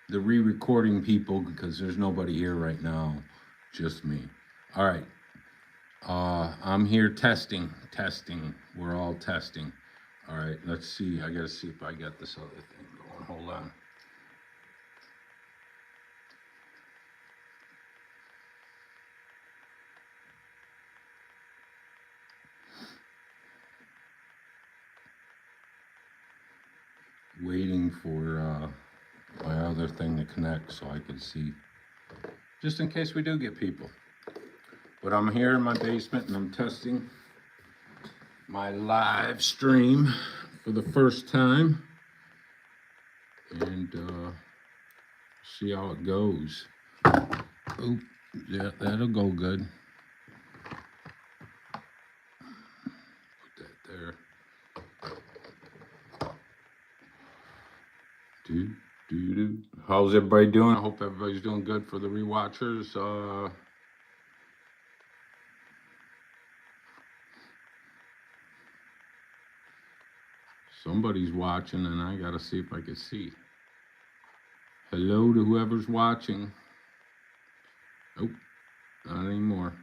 the re-recording people because there's nobody here right now, just me. All right. I'm here testing. We're all testing. All right, let's see. I gotta see if I got this other thing going. Hold on. Waiting for my other thing to connect so I can see, just in case we do get people. But I'm here in my basement and I'm testing my live stream for the first time, and see how it goes. Oh, yeah, that'll go good. Put that there. How's everybody doing? I hope everybody's doing good for the rewatchers. Somebody's watching, and I gotta see if I can see. Hello to whoever's watching. Nope, not anymore.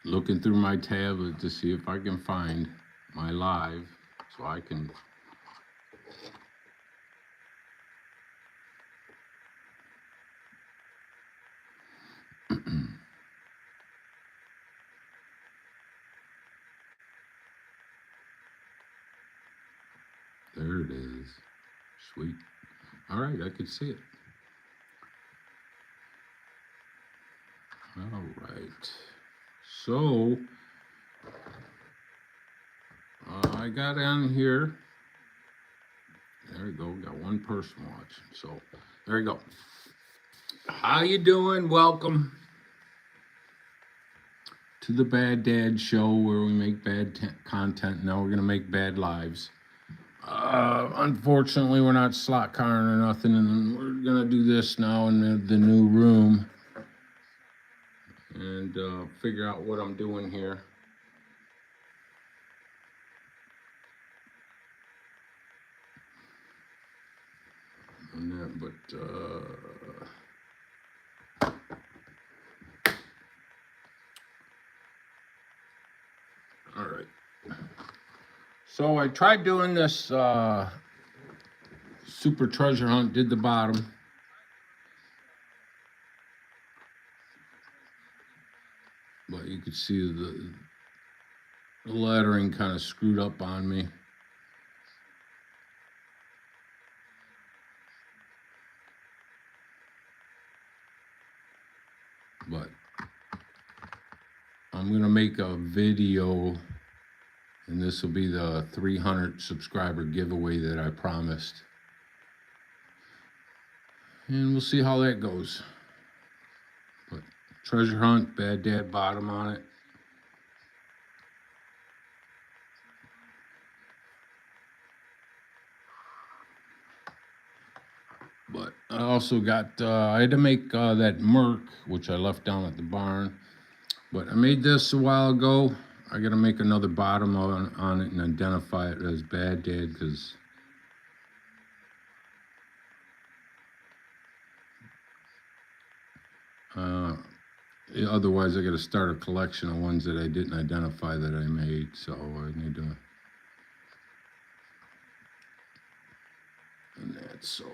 Looking through my tablet to see if I can find my live so I can. There it is. Sweet. All right, I can see it. All right. So, I got on here. There we go. Got one person watching. So, there you go. How you doing? Welcome to the Bad Dad Show, where we make bad content. Now we're gonna make bad lives. Unfortunately, we're not slot carring or nothing, and we're gonna do this now in the new room and figure out what I'm doing here. And that, but all right. So I tried doing this super treasure hunt, did the bottom. But you could see the lettering kind of screwed up on me. But I'm gonna make a video, and this will be the 300 subscriber giveaway that I promised. And we'll see how that goes. But treasure hunt, Bad Dad bottom on it. But I also got, I had to make that Merc, which I left down at the barn. But I made this a while ago. I gotta make another bottom on it and identify it as Bad Dad, because otherwise I gotta start a collection of ones that I didn't identify that I made. So I need to. And that's so.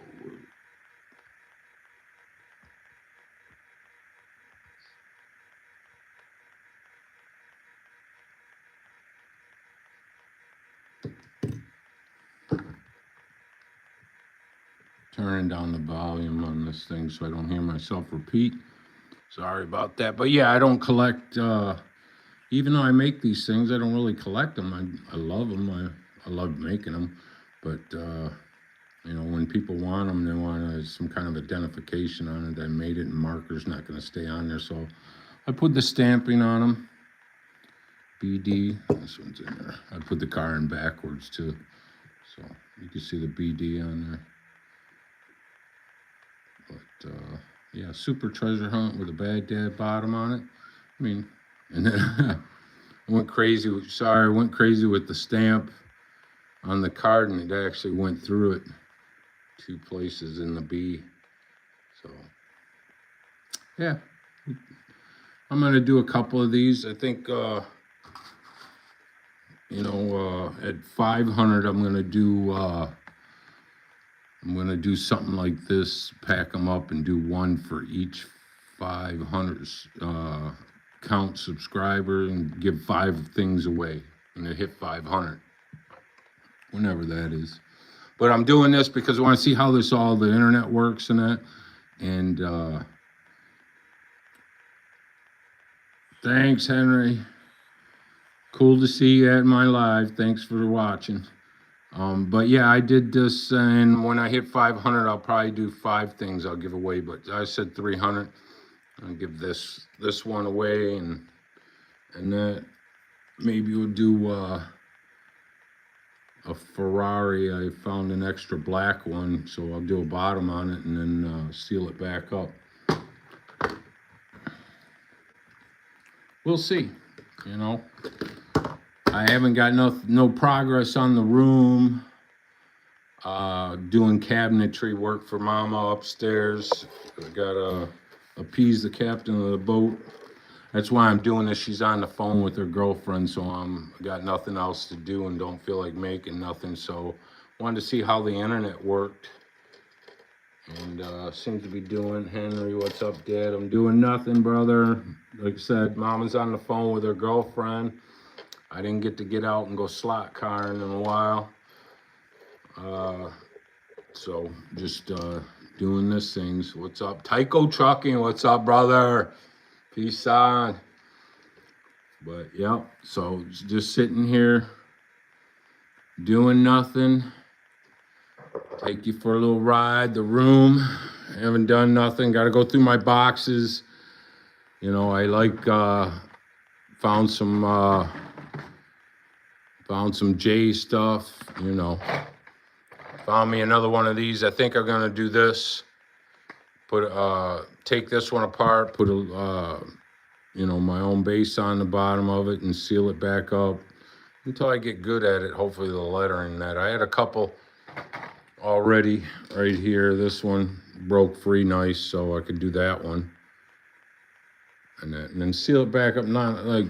Turning down the volume on this thing so I don't hear myself repeat. Sorry about that. But yeah, I don't collect, even though I make these things, I don't really collect them. I love them. I love making them. But, you know, when people want them, they want some kind of identification on it. I made it, and marker's not going to stay on there. So I put the stamping on them. BD. This one's in there. I put the car in backwards too, so you can see the BD on there. But yeah, super treasure hunt with a bad dad bottom on it. I mean, and then I went crazy. I went crazy with the stamp on the card, and it actually went through it 2 places in the B. So yeah, I'm gonna do a couple of these. I think you know, at 500, I'm gonna do something like this. Pack them up and do one for each 500 count subscriber and give 5 things away when they hit 500, whenever that is. But I'm doing this because I want to see how all the internet works and that. And thanks, Henry. Cool to see you at my live. Thanks for watching. But yeah, I did this, and when I hit 500, I'll probably do 5 things I'll give away. But I said 300. I'll give this one away, and that maybe we'll do a Ferrari. I found an extra black one, so I'll do a bottom on it and then seal it back up. We'll see. You know, I haven't got no progress on the room. Doing cabinetry work for Mama upstairs. I gotta appease the captain of the boat. That's why I'm doing this. She's on the phone with her girlfriend, so I got nothing else to do and don't feel like making nothing. So wanted to see how the internet worked. And seems to be doing. Henry, what's up, Dad? I'm doing nothing, brother. Like I said, Mama's on the phone with her girlfriend. I didn't get out and go slot carring in a while. So just doing this things. What's up? Tyco Trucking, what's up, brother? Peace on. But yeah, so just sitting here doing nothing. Take you for a little ride. The room, haven't done nothing. Got to go through my boxes. You know, I like found some J stuff. You know, found me another one of these. I think I'm gonna do this. Take this one apart. Put a you know, my own base on the bottom of it and seal it back up until I get good at it. Hopefully the lettering that I had a couple already right here. This one broke free nice, so I could do that one and then seal it back up. Not like,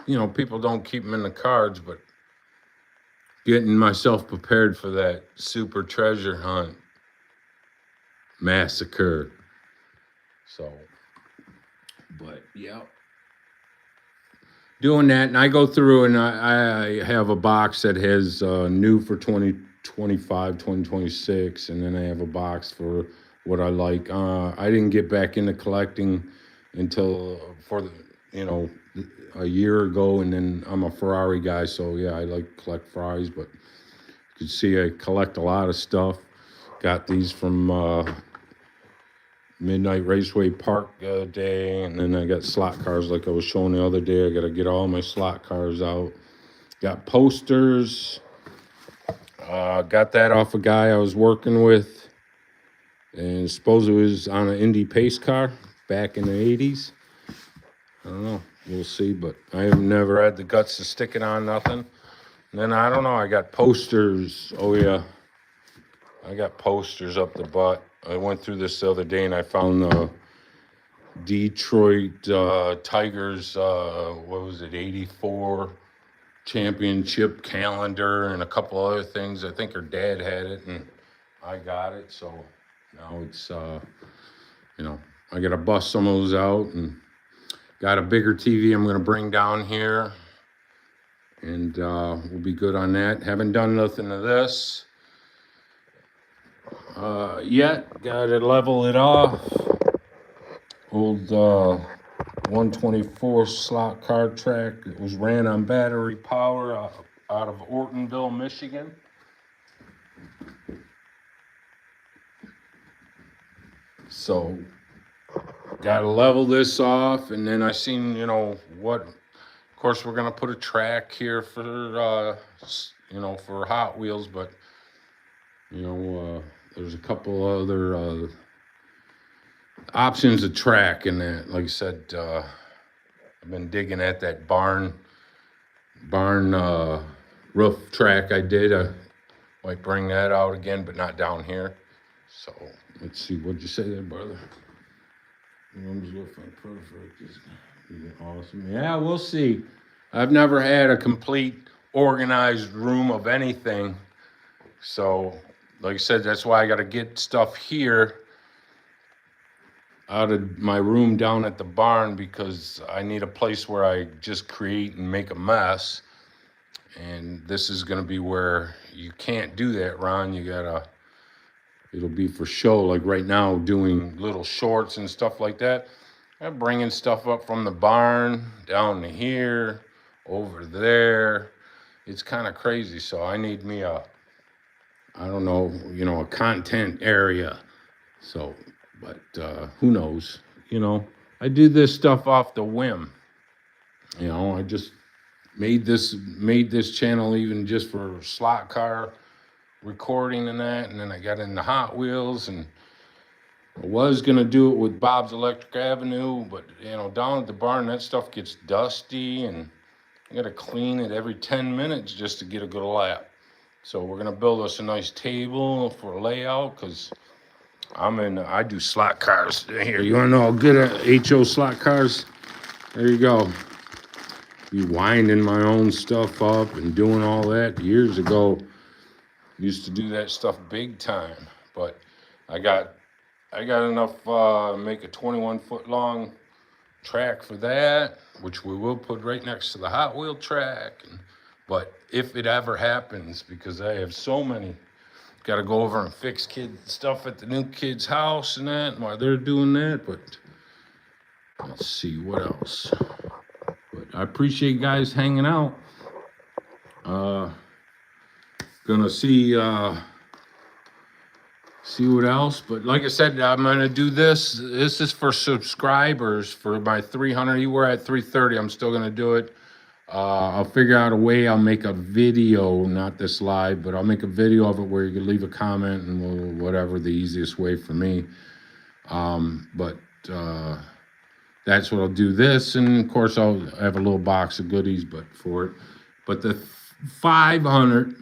you know, people don't keep them in the cards, but getting myself prepared for that super treasure hunt massacre. So, but yeah, doing that. And I go through and I have a box that has new for 2025, 2026, and then I have a box for what I like. I didn't get back into collecting until you know, a year ago, and then I'm a Ferrari guy, so yeah, I like to collect Ferraris. But you can see I collect a lot of stuff. Got these from Midnight Raceway Park the other day, and then I got slot cars like I was showing the other day. I got to get all my slot cars out. Got posters. Got that off a guy I was working with, and suppose it was on an Indy pace car back in the 80s. I don't know. We'll see, but I have never had the guts to stick it on nothing. And then I don't know. I got posters. Oh yeah, I got posters up the butt. I went through this the other day and I found the Detroit Tigers, what was it, 84 championship calendar and a couple other things. I think her dad had it and I got it. So now it's, you know, I got to bust some of those out, and got a bigger TV I'm going to bring down here, and we'll be good on that. Haven't done nothing to this yet. Got to level it off. Old 124 slot car track. It was ran on battery power out of Ortonville, Michigan. So got to level this off, and then I seen, you know, what course, we're gonna put a track here for for Hot Wheels, but there's a couple other options of track in that. Like I said, I've been digging at that barn roof track I did. I might bring that out again, but not down here. So let's see. What'd you say there, brother? Rooms looking perfect. Is awesome. Yeah, we'll see. I've never had a complete organized room of anything. So, like I said, that's why I got to get stuff here out of my room down at the barn, because I need a place where I just create and make a mess. And this is going to be where you can't do that, Ron. It'll be for show. Like right now, doing little shorts and stuff like that. I'm bringing stuff up from the barn down to here, over there. It's kind of crazy. So I need me a content area. So, but who knows? I do this stuff off the whim. I just made this channel even just for slot car recording and that, and then I got into Hot Wheels, and I was gonna do it with Bob's Electric Avenue, but down at the barn that stuff gets dusty, and I gotta clean it every 10 minutes just to get a good lap. So we're gonna build us a nice table for a layout, because I do slot cars. Here, you wanna know how good at HO slot cars? There you go. Be winding my own stuff up and doing all that. Years ago, used to do that stuff big time. But I got enough make a 21-foot long track for that, which we will put right next to the Hot Wheel track. But if it ever happens, because I have so many, got to go over and fix kid stuff at the new kid's house and that while they're doing that. But let's see what else. But I appreciate you guys hanging out. Gonna see what else. But like I said, I'm gonna do this. This is for subscribers for my 300. We're at 330. I'm still gonna do it. I'll figure out a way. I'll make a video, not this live, but I'll make a video of it where you can leave a comment and whatever the easiest way for me. But that's what I'll do this, and of course I'll have a little box of goodies, but the 500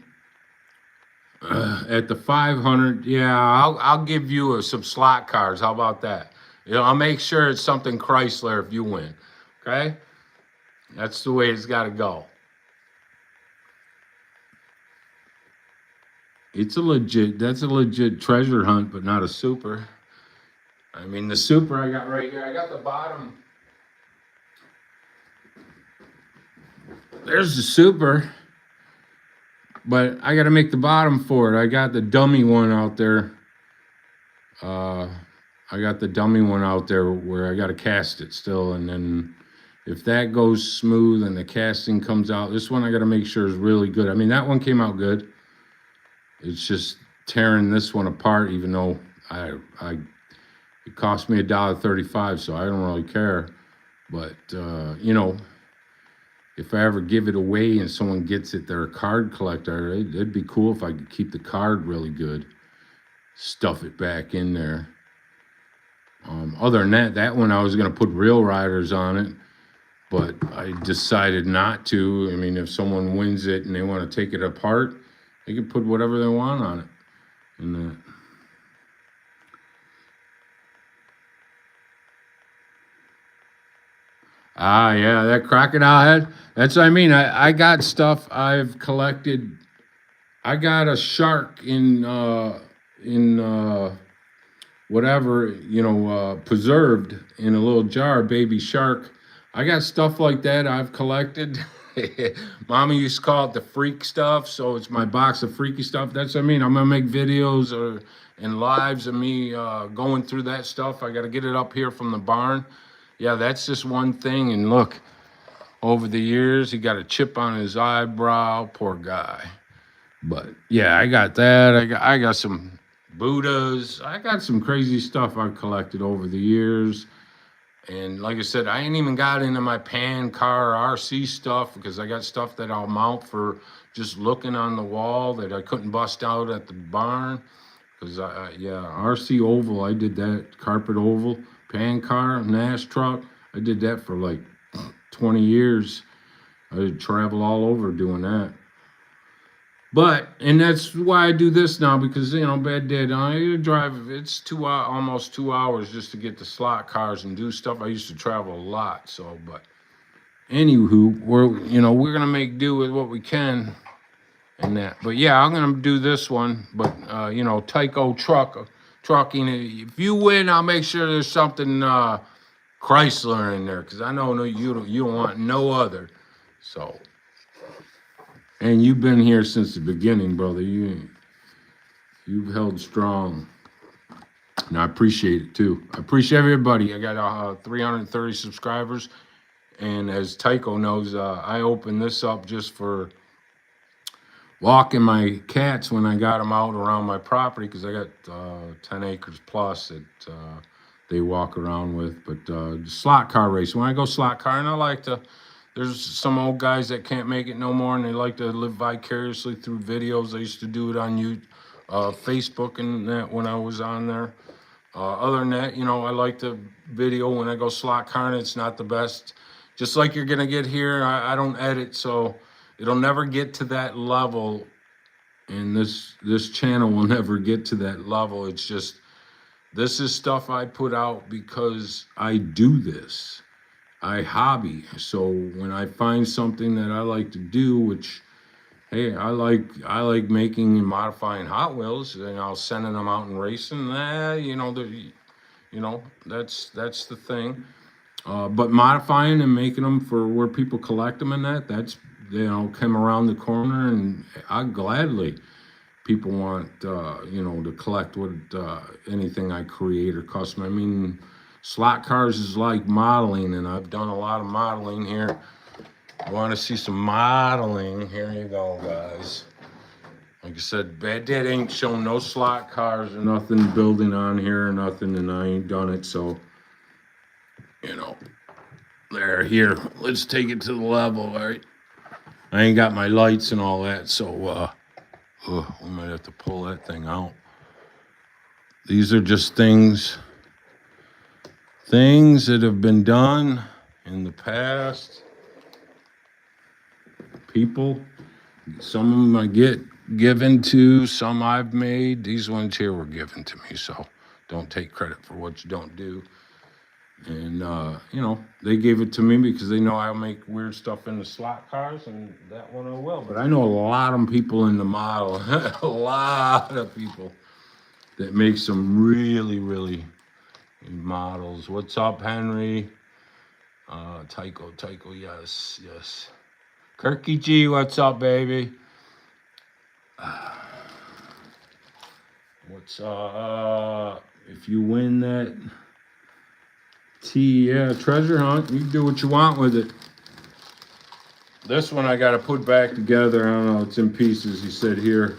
at the 500, yeah, I'll give you some slot cars. How about that? I'll make sure it's something Chrysler if you win. Okay, that's the way it's got to go. That's a legit treasure hunt, but not a super. I mean, the super I got right here, I got the bottom. There's the super, but I got to make the bottom for it. I got the dummy one out there. I got the dummy one out there where I got to cast it still. And then if that goes smooth and the casting comes out, this one I got to make sure is really good. I mean, that one came out good. It's just tearing this one apart, even though it cost me $1.35, so I don't really care. But, if I ever give it away and someone gets it, they're a card collector, it'd be cool if I could keep the card really good, stuff it back in there. Other than that one I was going to put real riders on it, but I decided not to. I mean, if someone wins it and they want to take it apart, they can put whatever they want on it. And yeah, that crocodile head. That's what I mean. I got stuff I've collected. I got a shark in whatever, preserved in a little jar, baby shark. I got stuff like that I've collected. Mommy used to call it the freak stuff, so it's my box of freaky stuff. That's what I mean. I'm gonna make videos and lives of me going through that stuff. I got to get it up here from the barn. Yeah, that's just one thing. And look, over the years, he got a chip on his eyebrow. Poor guy. But yeah, I got that. I got some Buddhas. I got some crazy stuff I've collected over the years. And like I said, I ain't even got into my pan, car, RC stuff because I got stuff that I'll mount for just looking on the wall that I couldn't bust out at the barn. Because yeah, RC oval, I did that, carpet oval, pan car, Nash truck. I did that for like 20 years. I travel all over doing that. But, and that's why I do this now, because, you know, Bad Dad, I drive, it's almost 2 hours just to get to slot cars and do stuff. I used to travel a lot, so, but anywho, we're going to make do with what we can and that. But yeah, I'm going to do this one, but, Tyco trucking, if you win, I'll make sure there's something, Chrysler in there, because I know no, you don't want no other, so. And you've been here since the beginning, brother. You've held strong, and I appreciate it too. I appreciate everybody. I got 330 subscribers, and as Tycho knows, I opened this up just for walking my cats when I got them out around my property, because I got 10 acres plus that they walk around with. But slot car race, when I go slot car, and I like to. There's some old guys that can't make it no more, and they like to live vicariously through videos. I used to do it on Facebook and that when I was on there. Other than that, I like the video when I go slot car, and it's not the best. Just like you're gonna get here, I don't edit, so it'll never get to that level, and this channel will never get to that level. It's just, this is stuff I put out because I do this. I hobby. So when I find something that I like to do, which, hey, I like making and modifying Hot Wheels, and I'll sending them out and racing. That's the thing. But modifying and making them for where people collect them, and that's come around the corner, and I gladly. People want to collect what anything I create or custom. I mean, slot cars is like modeling, and I've done a lot of modeling here. Want to see some modeling? Here you go, guys. Like I said, Bad Dad ain't shown no slot cars or nothing building on here or nothing, and I ain't done it. So, there, here. Let's take it to the level, all right? I ain't got my lights and all that, so we might have to pull that thing out. These are just things that have been done in the past. People, some of them I get given to, some I've made. These ones here were given to me, so don't take credit for what you don't do. And, they gave it to me because they know I'll make weird stuff in the slot cars, and that one I will. But I know a lot of people in the model, a lot of people that make some really, really models. What's up, Henry? Tycho, yes. Kirky G, what's up, baby? What's up? If you win that treasure hunt, you can do what you want with it. This one I got to put back together. I don't know, it's in pieces, he said here.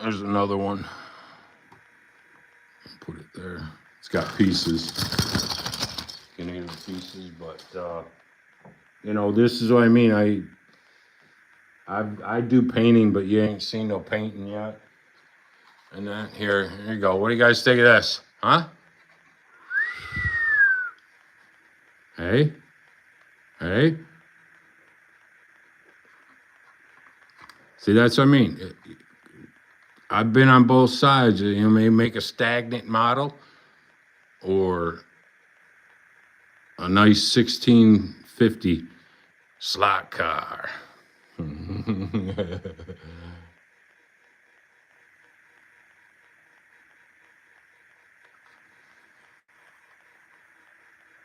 There's another one. Put it there. It's got pieces. You can hear the pieces, but this is what I mean. I do painting, but you ain't seen no painting yet. And then here you go. What do you guys think of this? Huh? Hey? See, that's what I mean. I've been on both sides. You may make a stagnant model or a nice 1650 slot car.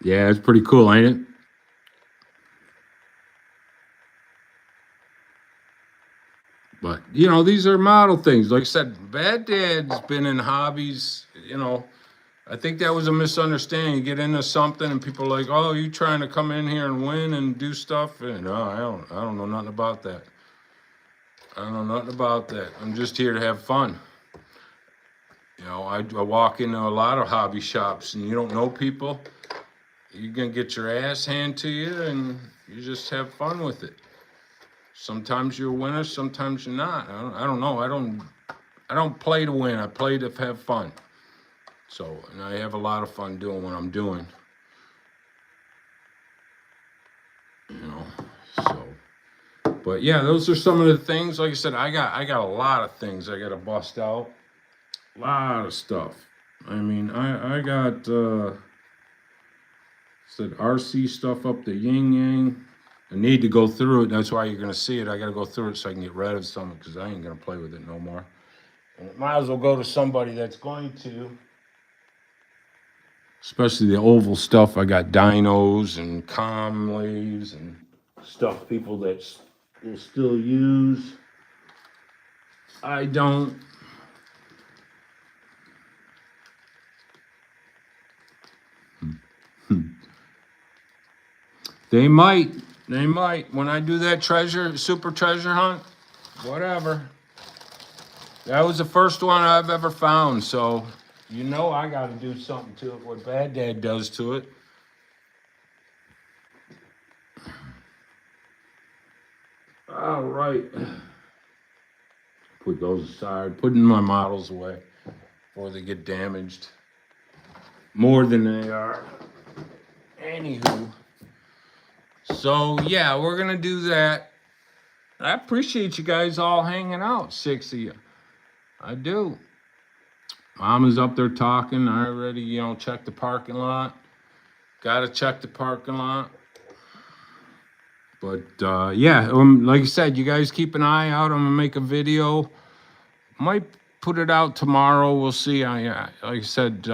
Yeah, it's pretty cool, ain't it? But, these are model things. Like I said, Bad Dad's been in hobbies, I think that was a misunderstanding. You get into something and people are like, oh, you trying to come in here and win and do stuff? And no, I don't know nothing about that. I don't know nothing about that. I'm just here to have fun. You know, I walk into a lot of hobby shops and you don't know people, you're gonna get your ass handed to you, and you just have fun with it. Sometimes you're a winner, sometimes you're not. I don't know. I don't play to win. I play to have fun. So, and I have a lot of fun doing what I'm doing. You know, so. But yeah, those are some of the things. Like I said, I got a lot of things I got to bust out. A lot of stuff. I mean, I got said RC stuff up the yin yang. I need to go through it. That's why you're gonna see it. I gotta go through it so I can get rid of some, because I ain't gonna play with it no more. And it might as well go to somebody that's going to. Especially the oval stuff. I got dinos and Comleys and stuff people that will still use. I don't. They might. They might. When I do that super treasure hunt, whatever. That was the first one I've ever found, so you know I got to do something to it, what BADDAD does to it. All right. Put those aside, putting my models away before they get damaged. More than they are. Anywho. So, yeah, we're going to do that. I appreciate you guys all hanging out, 6 of you. I do. Mom is up there talking. I already, checked the parking lot. Got to check the parking lot. But, yeah, like I said, you guys keep an eye out. I'm going to make a video. Might put it out tomorrow. We'll see. Like I said,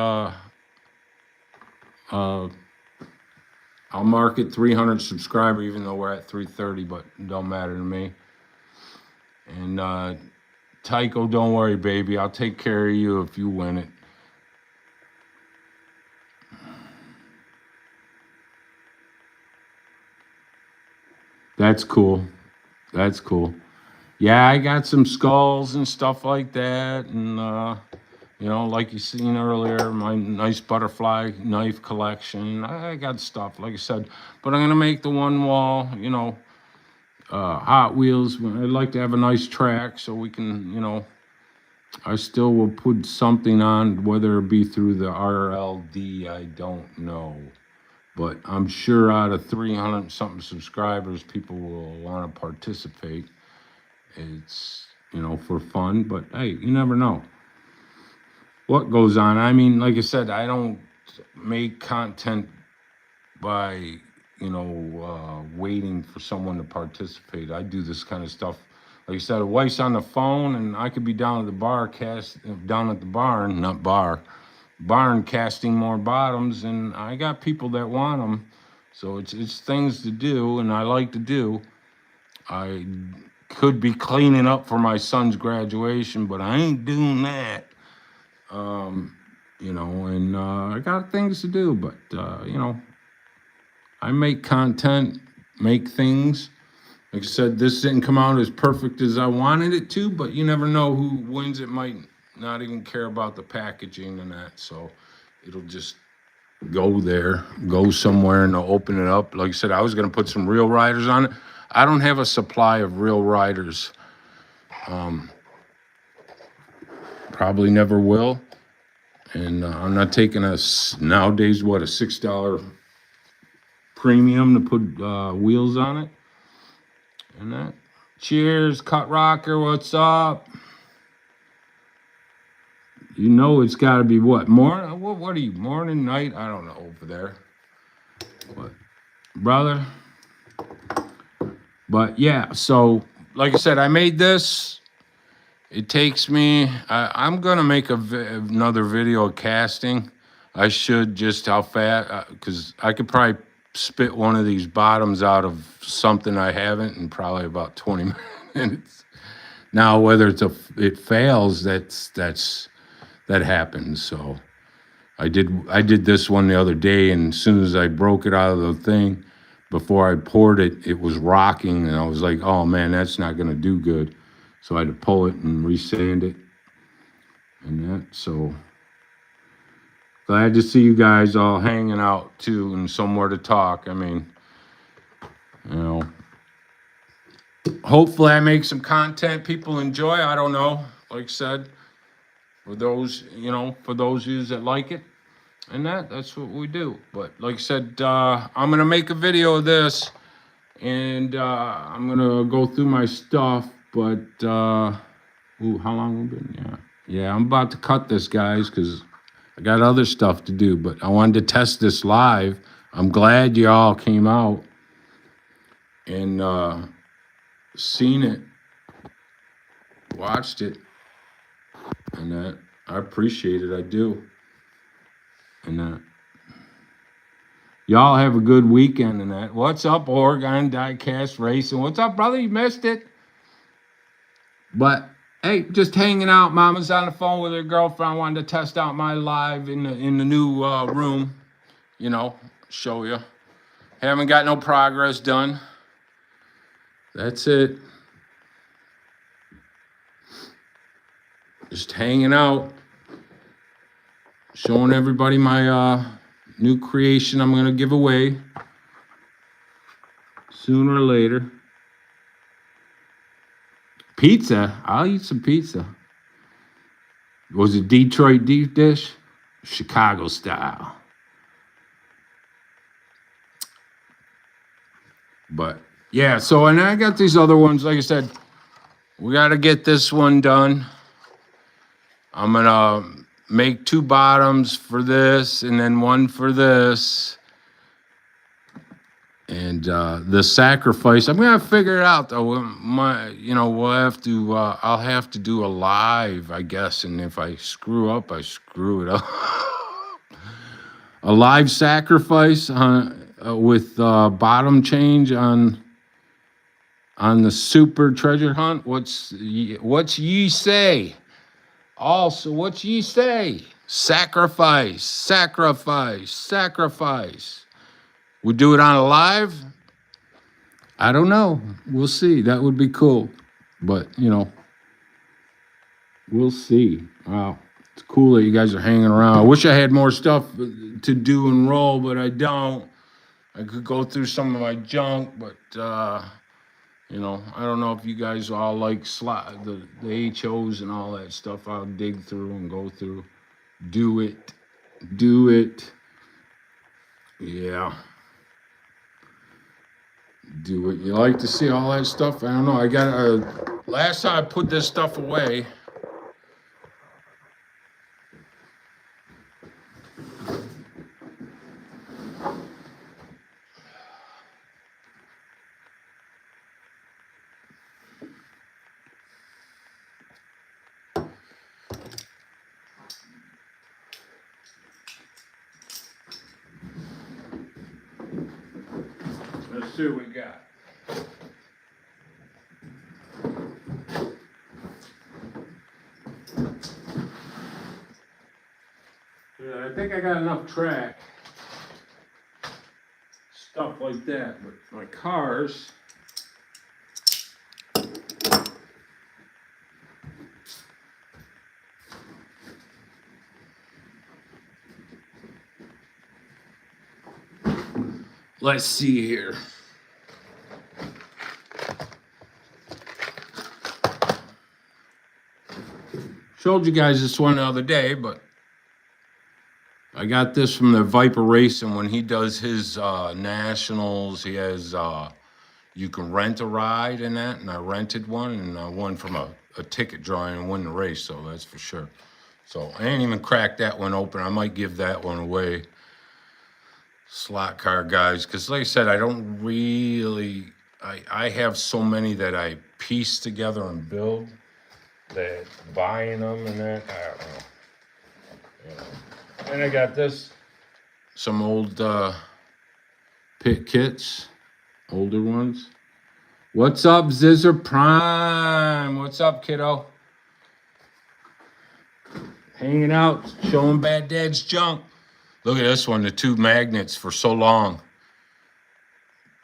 I'll mark it 300 subscriber, even though we're at 330, but it don't matter to me. And Tycho, don't worry, baby. I'll take care of you if you win it. That's cool. That's cool. Yeah, I got some skulls and stuff like that. And, like you seen earlier, my nice butterfly knife collection. I got stuff, like I said. But I'm going to make the one wall, Hot Wheels. I'd like to have a nice track so we can, I still will put something on, whether it be through the RLD, I don't know. But I'm sure out of 300 something subscribers, people will want to participate. It's, for fun, but hey, you never know what goes on. I mean, like I said, I don't make content by, waiting for someone to participate. I do this kind of stuff. Like I said, a wife's on the phone, and I could be down at the barn casting more bottoms, and I got people that want them. So it's things to do, and I like to do. I could be cleaning up for my son's graduation, but I ain't doing that. I got things to do, but, I make content, make things. Like I said, this didn't come out as perfect as I wanted it to, but you never know who wins. It might not even care about the packaging and that, so it'll just go there, go somewhere, and they'll open it up. Like I said, I was going to put some real riders on it. I don't have a supply of real riders. Probably never will. And I'm not taking nowadays, a $6 premium to put wheels on it. And that. Cheers, Cut Rocker, what's up? You know it's got to be what? Morning? What are you, morning, night? I don't know over there. What? Brother? But yeah, so like I said, I made this. It takes me, I'm going to make another video of casting. I should, just how fast, because I could probably spit one of these bottoms out of something I haven't in probably about 20 minutes. Now, whether it fails, that happens. So I did this one the other day, and as soon as I broke it out of the thing, before I poured it, it was rocking, and I was like, oh man, that's not going to do good. So I had to pull it and resand it. and that. So glad to see you guys all hanging out too and somewhere to talk. I mean, you know, hopefully I make some content people enjoy. I don't know. Like I said, for those, you know, for those of you that like it, and that's what we do. But like I said, I'm gonna make a video of this, and I'm gonna go through my stuff. But ooh, how long have we been? Yeah, I'm about to cut this, guys, because I got other stuff to do. But I wanted to test this live. I'm glad you all came out and seen it, watched it, and that I appreciate it. I do, and that. Y'all have a good weekend and that. What's up, Oregon Diecast Racing? What's up, brother? You missed it. But hey, just hanging out. Mama's on the phone with her girlfriend. I wanted to test out my live in the new room. You know, show you. Haven't got no progress done. That's it. Just hanging out. Showing everybody my new creation I'm gonna give away sooner or later. Pizza. I'll eat some pizza. Was it Detroit deep dish? Chicago style. But yeah, so and I got these other ones. Like I said, we got to get this one done. I'm gonna make 2 bottoms for this and then 1 for this. And the sacrifice, I'm gonna figure it out though. We'll have to. I'll have to do a live, I guess. And if I screw up, I screw it up. A live sacrifice with bottom change on the super treasure hunt. What's ye say? Also, what ye say? Sacrifice, sacrifice, sacrifice. We do it on a live? I don't know. We'll see. That would be cool. But, you know, we'll see. Wow. It's cool that you guys are hanging around. I wish I had more stuff to do and roll, but I don't. I could go through some of my junk, but, you know, I don't know if you guys all like the HOs and all that stuff. I'll dig through and go through. Do it. Do it. Yeah. Do it. You like to see all that stuff? I don't know. I got last time I put this stuff away. Let's see what we got. Yeah, I think I got enough track. Stuff like that, but my cars. Let's see here. Showed you guys this one the other day, but I got this from the Viper Racing when he does his nationals. He has you can rent a ride in that, and I rented one, and I won from a ticket drawing and won the race, so that's for sure. So I ain't even cracked that one open. I might give that one away. Slot car guys, because like I said, I don't really, I have so many that I piece together and build that buying them and that, I don't know. You know. And I got this, some old pit kits, older ones. What's up, Zizzer Prime? What's up, kiddo? Hanging out, showing Bad Dad's junk. Look at this one, the 2 magnets for so long.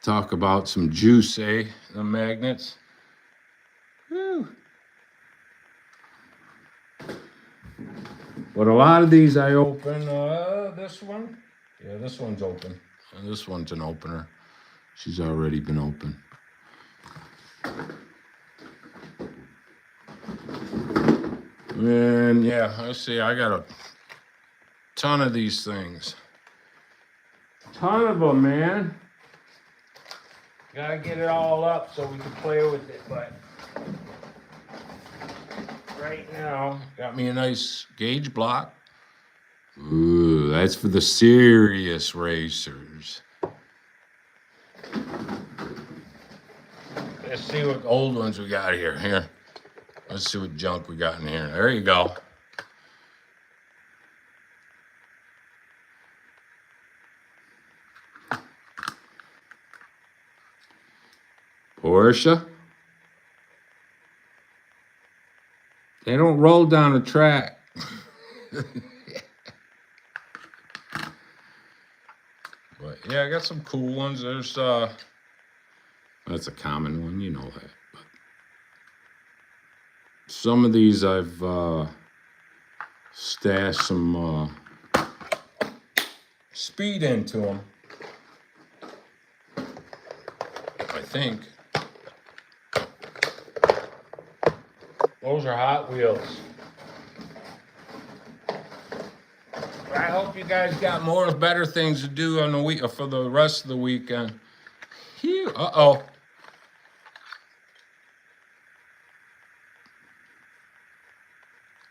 Talk about some juice, eh? The magnets. Whew. But a lot of these I open. This one, yeah, this one's open, and this one's an opener. She's already been open. And yeah, I see. I got a ton of these things. Ton of them, man. Gotta get it all up so we can play with it, but right now, got me a nice gauge block. Ooh, that's for the serious racers. Let's see what old ones we got here. Here, let's see what junk we got in here. There you go. Porsche. They don't roll down the track. But yeah, I got some cool ones. There's that's a common one, you know that. But some of these I've stashed some speed into them. I think. Those are Hot Wheels. I hope you guys got more better things to do on the week for the rest of the weekend. Phew. Uh-oh.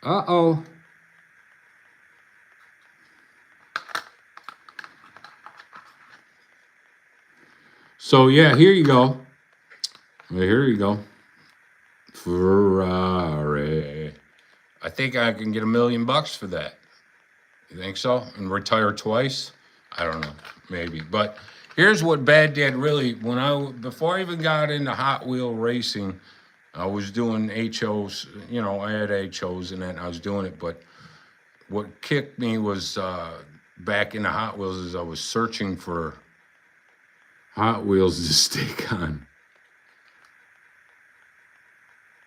Uh-oh. So yeah, here you go. Here you go. Ferrari. I think I can get $1 million for that. You think so? And retire twice? I don't know. Maybe. But here's what BADDAD really, before I even got into Hot Wheel racing, I was doing HOs, you know, I had HOs and that, and I was doing it. But what kicked me was back into Hot Wheels is I was searching for Hot Wheels to stick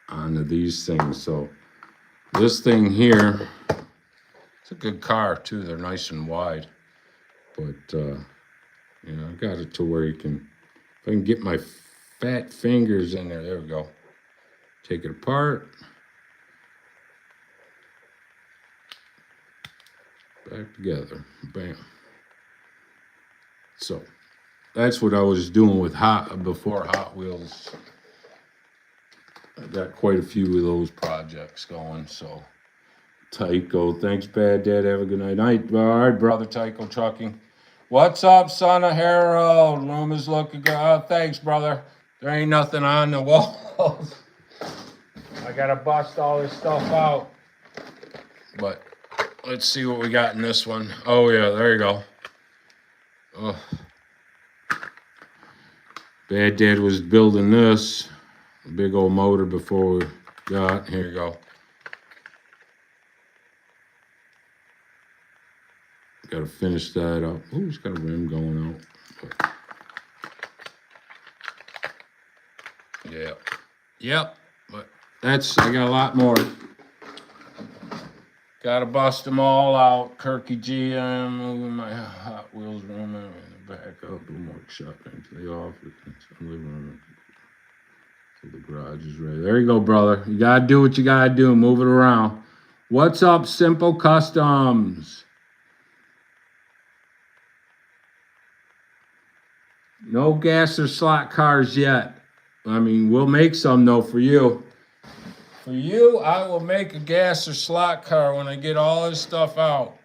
onto these things. So this thing here, it's a good car too. They're nice and wide, but you know, I got it to where you can, if I can get my fat fingers in there, there we go. Take it apart, back together, bam. So that's what I was doing with before Hot Wheels. I got quite a few of those projects going, so. Tycho, thanks, BADDAD. Have a good night. All right, brother Tycho Trucking. What's up, son of Harold? Room is looking good. Oh, thanks, brother. There ain't nothing on the walls. I gotta bust all this stuff out. But let's see what we got in this one. Oh yeah, there you go. Oh. BADDAD was building this. A big old motor before we got, here you go. Got to finish that up. Ooh, it's got a rim going out. But yeah. Yep. But I got a lot more. Got to bust them all out. Kirky G, I'm moving my Hot Wheels room in the back up. Boom workshop into the office. Living room. So the garage is ready. There you go, brother. You got to do what you got to do. Move it around. What's up, Simple Customs? No gas or slot cars yet. I mean, we'll make some, though, for you. For you, I will make a gas or slot car when I get all this stuff out.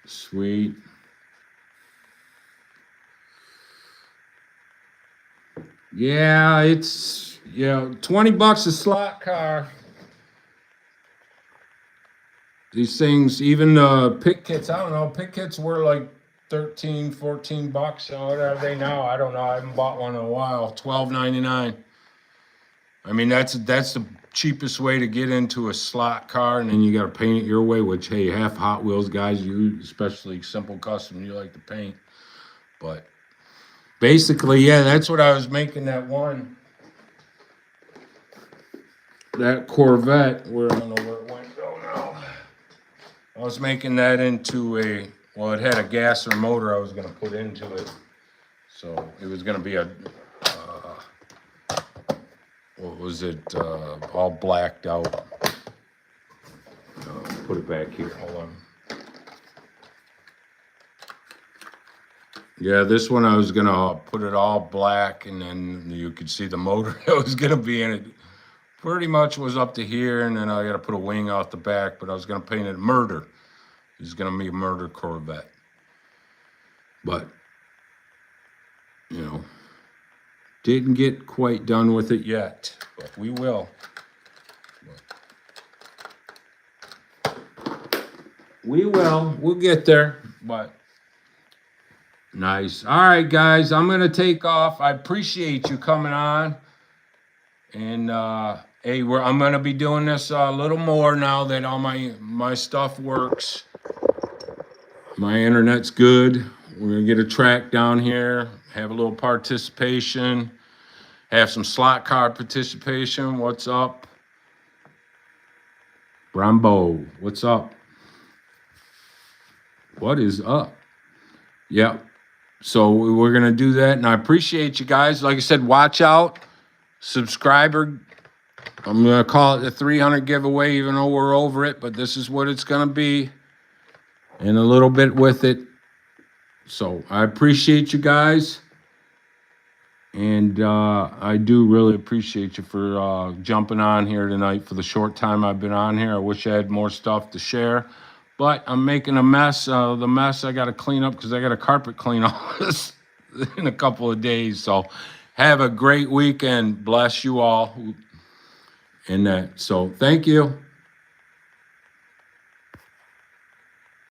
Sweet. Yeah, it's, you know, $20 a slot car. These things, even pit kits, I don't know, pit kits were like 13, 14 bucks. So what are they now? I don't know. I haven't bought one in a while. $12.99. I mean, that's the cheapest way to get into a slot car, and then you got to paint it your way, which, hey, half Hot Wheels guys, you, especially Simple Custom, you like to paint. But basically, yeah, that's what I was making that one. that Corvette, where I don't know where it went now. I was making that into well, it had a gas or motor I was going to put into it. So it was going to be a, what was it, all blacked out. Put it back here, hold on. Yeah, this one I was gonna put it all black, and then you could see the motor that was gonna be in it. Pretty much was up to here, and then I gotta put a wing off the back, but I was gonna paint it murder. It's gonna be a murder Corvette. But, you know, didn't get quite done with it yet, but we will. We will, we'll get there, but nice. All right, guys, I'm gonna take off. I appreciate you coming on. And hey, I'm gonna be doing this a little more now that all my stuff works. My internet's good. We're gonna get a track down here, have a little participation, have some slot car participation. What's up? Brombo, what's up? What is up? Yep. So we're gonna do that, and I appreciate you guys. Like I said, watch out. Subscriber, I'm gonna call it the 300 giveaway, even though we're over it, but this is what it's gonna be, and a little bit with it. So I appreciate you guys, and I do really appreciate you for jumping on here tonight for the short time I've been on here. I wish I had more stuff to share, but I'm making a mess. The mess I got to clean up because I got to carpet clean all this in a couple of days. So have a great weekend. Bless you all. And so thank you.